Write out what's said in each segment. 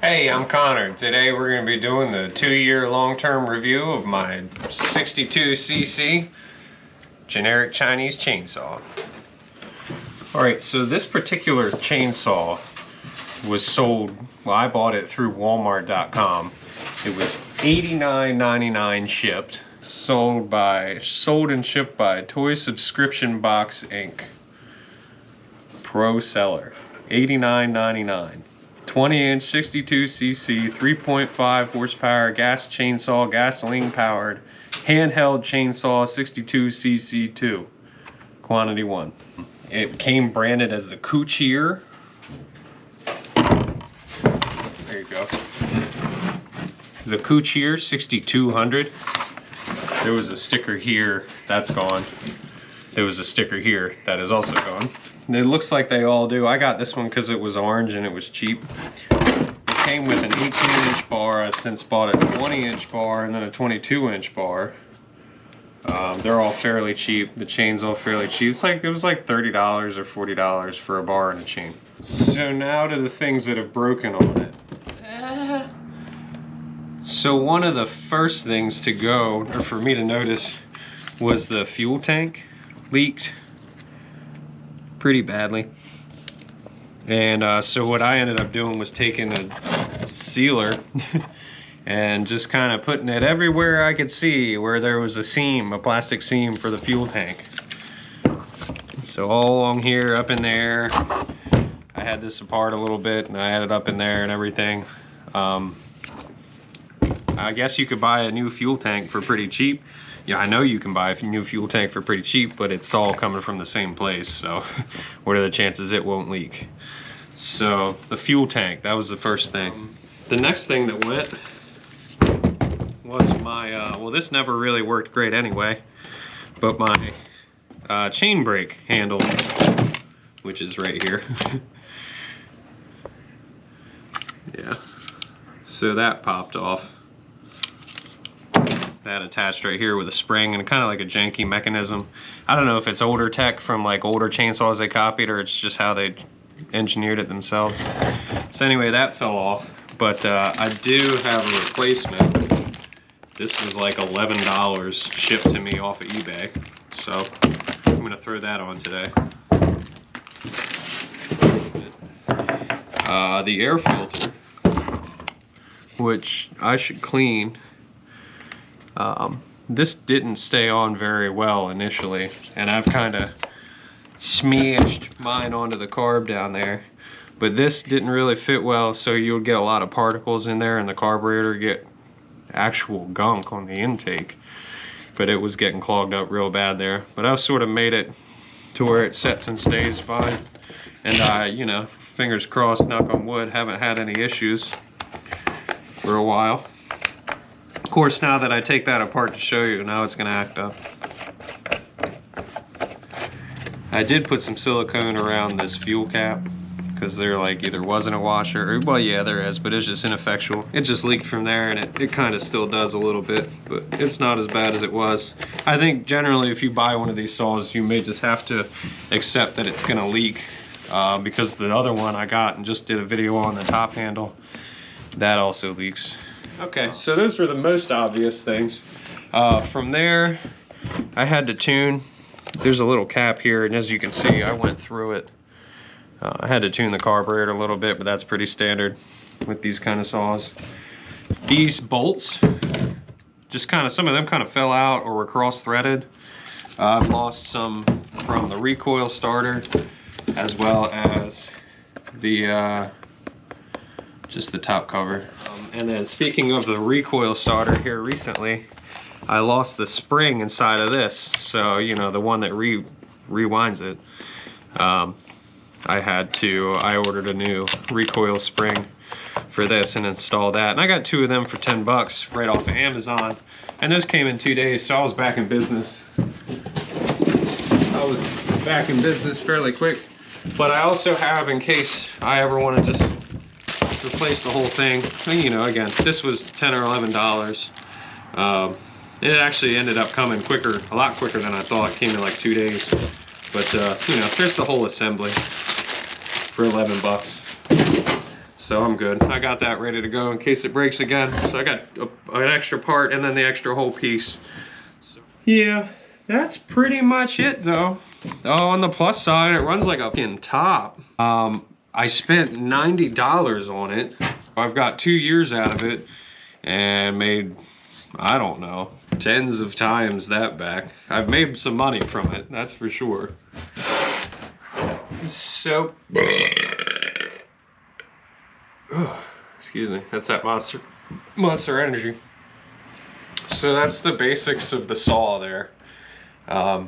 Hey, I'm Connor. Today we're going to be doing the 2-year long-term review of my 62cc generic Chinese chainsaw. Alright, so this particular chainsaw was sold, well, I bought it through Walmart.com. It was $89.99 shipped. Sold and shipped by Toy Subscription Box Inc. Pro seller. $89.99. 20-inch 62cc 3.5 horsepower gas chainsaw, gasoline powered handheld chainsaw, 62cc 2, quantity 1. It came branded as the Coocheer. There you go. The Coocheer 6200. There was a sticker here that's gone. There was a sticker here that is also gone. It looks like they all do. I got this one because it was orange and it was cheap. It came with an 18-inch bar. I've since bought a 20-inch bar and then a 22-inch bar. They're all fairly cheap. The chain's all fairly cheap. It was like $30 or $40 for a bar and a chain. So now to the things that have broken on it. So one of the first things to go, or for me to notice, was the fuel tank leaked pretty badly. And so what I ended up doing was taking a sealer and just kind of putting it everywhere I could see where there was a seam, a plastic seam for the fuel tank. So all along here, up in there, I had this apart a little bit and I had it up in there and everything. I guess you could buy a new fuel tank for pretty cheap. Yeah, I know you can buy a new fuel tank for pretty cheap, but it's all coming from the same place, so what are the chances it won't leak? So the fuel tank, that was the first thing. The next thing that went was my, well, this never really worked great anyway, but my chain brake handle, which is right here. Yeah, so that popped off. That attached right here with a spring and kind of like a janky mechanism. I don't know if it's older tech from like older chainsaws they copied or it's just how they engineered it themselves. So anyway, that fell off, but I do have a replacement. This was like $11 shipped to me off of eBay, so I'm gonna throw that on today. The air filter, which I should clean. This didn't stay on very well initially, and I've kind of smashed mine onto the carb down there, but this didn't really fit well, so you'll get a lot of particles in there and the carburetor get actual gunk on the intake, but it was getting clogged up real bad there. But I've sort of made it to where it sets and stays fine, and I, you know, fingers crossed, knock on wood, haven't had any issues for a while. Of course, now that I take that apart to show you, now it's going to act up. I did put some silicone around this fuel cap because there like either wasn't a washer, or, well, yeah, there is, but it's just ineffectual. It just leaked from there, and it kind of still does a little bit, but it's not as bad as it was. I think generally if you buy one of these saws, you may just have to accept that it's going to leak because the other one I got and just did a video on, the top handle, that also leaks. Okay, so those were the most obvious things. From there, I had to tune. There's a little cap here, and as you can see, I went through it. I had to tune the carburetor a little bit, but that's pretty standard with these kind of saws. These bolts, just kind of, some of them kind of fell out or were cross-threaded. I've lost some from the recoil starter, as well as the just the top cover. And then speaking of the recoil starter, here recently I lost the spring inside of this, so you know, the one that rewinds it. I ordered a new recoil spring for this and installed that, and I got 2 of them for 10 bucks right off of Amazon, and those came in 2 days, so I was back in business. I was back in business fairly quick. But I also have, in case I ever want to just replace the whole thing, you know, again, this was $10 or $11. It actually ended up coming quicker, a lot quicker than I thought. It came in like 2 days. But you know, there's the whole assembly for 11 bucks. So I'm good. I got that ready to go in case it breaks again. So I got an extra part and then the extra whole piece. So, yeah, that's pretty much it though. Oh, on the plus side, it runs like a fucking top. I spent $90 on it. I've got 2 years out of it and made, I don't know, tens of times that back. I've made some money from it, that's for sure. So, excuse me, that's that Monster Energy. So that's the basics of the saw there. I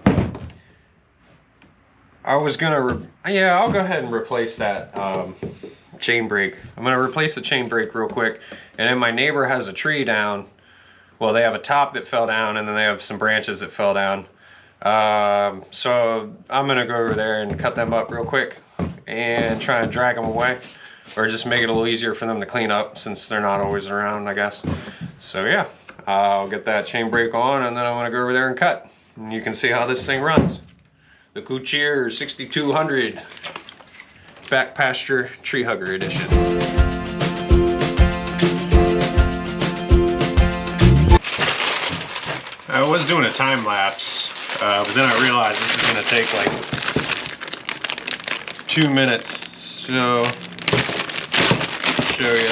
was gonna, yeah, I'll go ahead and replace that chain brake. I'm gonna replace the chain brake real quick. And then my neighbor has a tree down. Well, they have a top that fell down and then they have some branches that fell down. So I'm gonna go over there and cut them up real quick and try and drag them away. Or just make it a little easier for them to clean up since they're not always around, I guess. So yeah, I'll get that chain brake on and then I'm gonna go over there and cut. And you can see how this thing runs. The Coocheer 6200 Back Pasture Tree Hugger Edition. I was doing a time lapse, but then I realized this is gonna take like 2 minutes. So, I'll show you.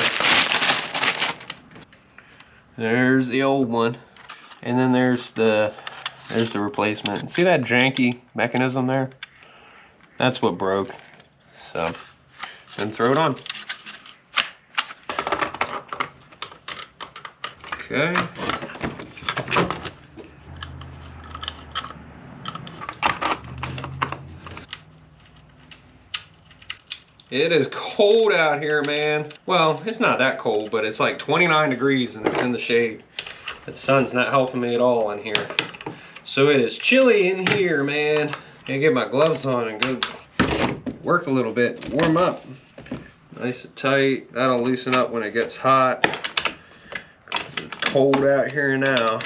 There's the old one, and then there's the replacement. See that janky mechanism there? That's what broke. So, then throw it on. Okay. It is cold out here, man. Well, it's not that cold, but it's like 29 degrees and it's in the shade. The sun's not helping me at all in here. So it is chilly in here, man. Gotta get my gloves on and go work a little bit, warm up. Nice and tight. That'll loosen up when it gets hot. It's cold out here now.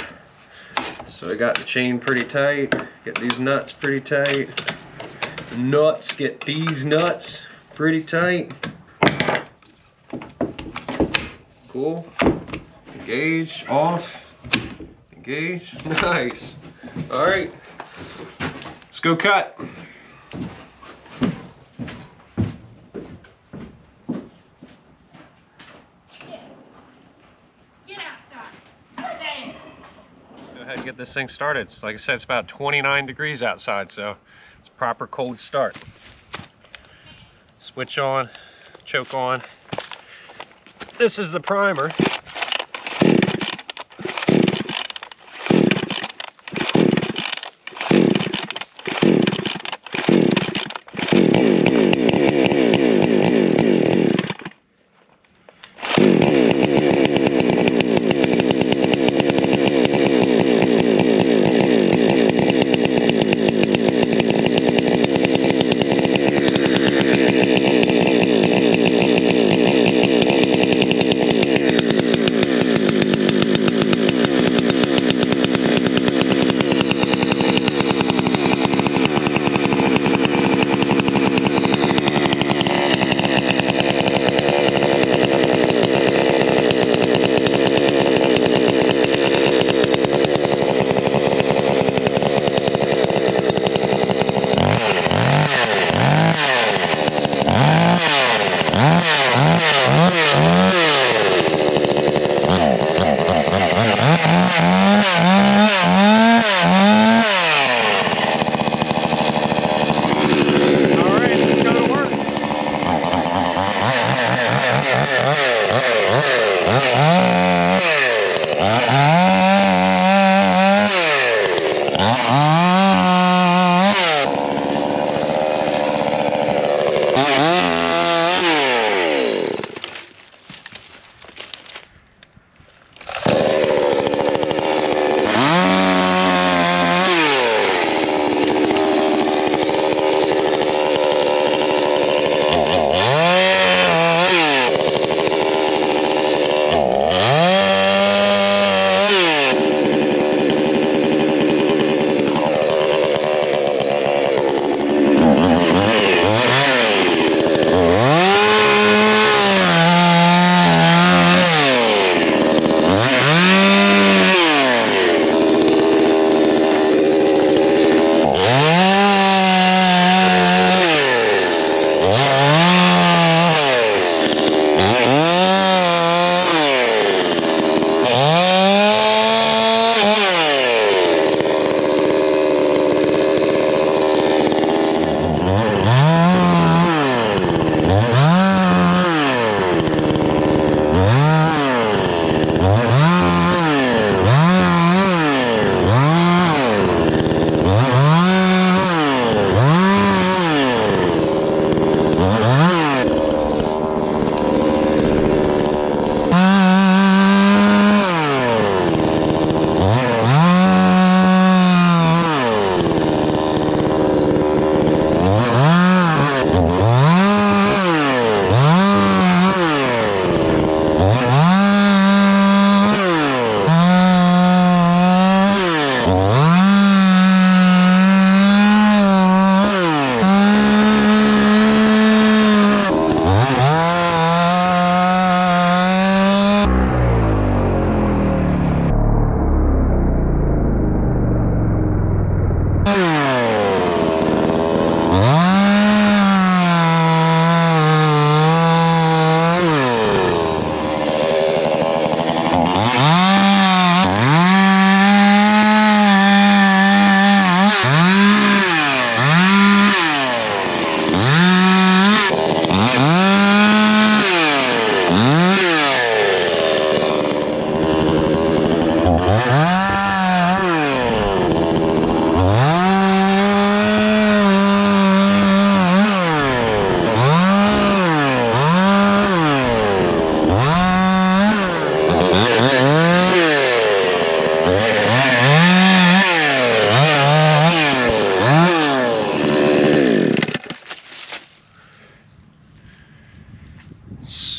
So I got the chain pretty tight. Get these nuts pretty tight. Nuts, get these nuts pretty tight. Cool. Engage, off. Engage, nice. All right, let's go cut. Get outside. Go ahead and get this thing started. So like I said, it's about 29 degrees outside, so it's a proper cold start. Switch on, choke on. This is the primer.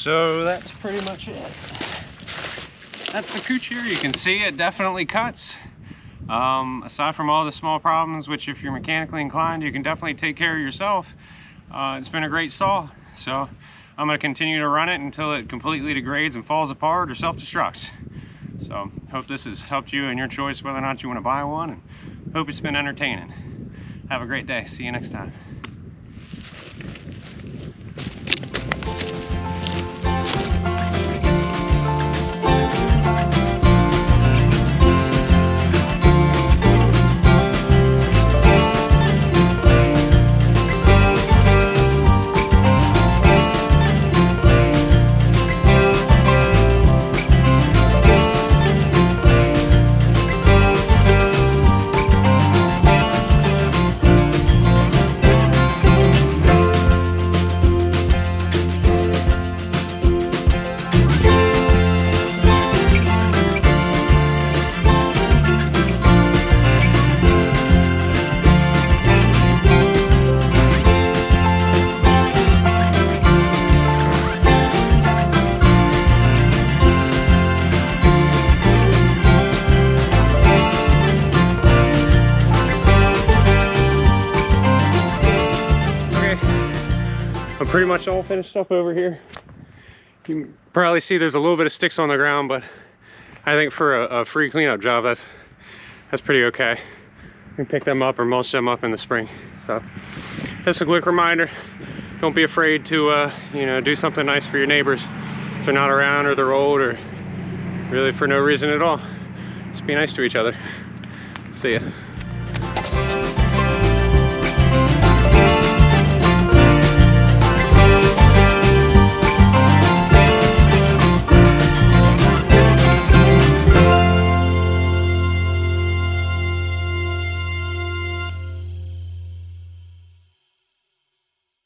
So that's pretty much it. That's the Coocheer. You can see it definitely cuts. Aside from all the small problems, which if you're mechanically inclined, you can definitely take care of yourself. It's been a great saw. So I'm going to continue to run it until it completely degrades and falls apart or self-destructs. So hope this has helped you in your choice whether or not you want to buy one, and hope it's been entertaining. Have a great day. See you next time. I'm pretty much all finished up over here. You can probably see there's a little bit of sticks on the ground, but I think for a free cleanup job, that's pretty okay. You can pick them up or mulch them up in the spring. So just a quick reminder, don't be afraid to do something nice for your neighbors if they're not around or they're old or really for no reason at all. Just be nice to each other. See ya.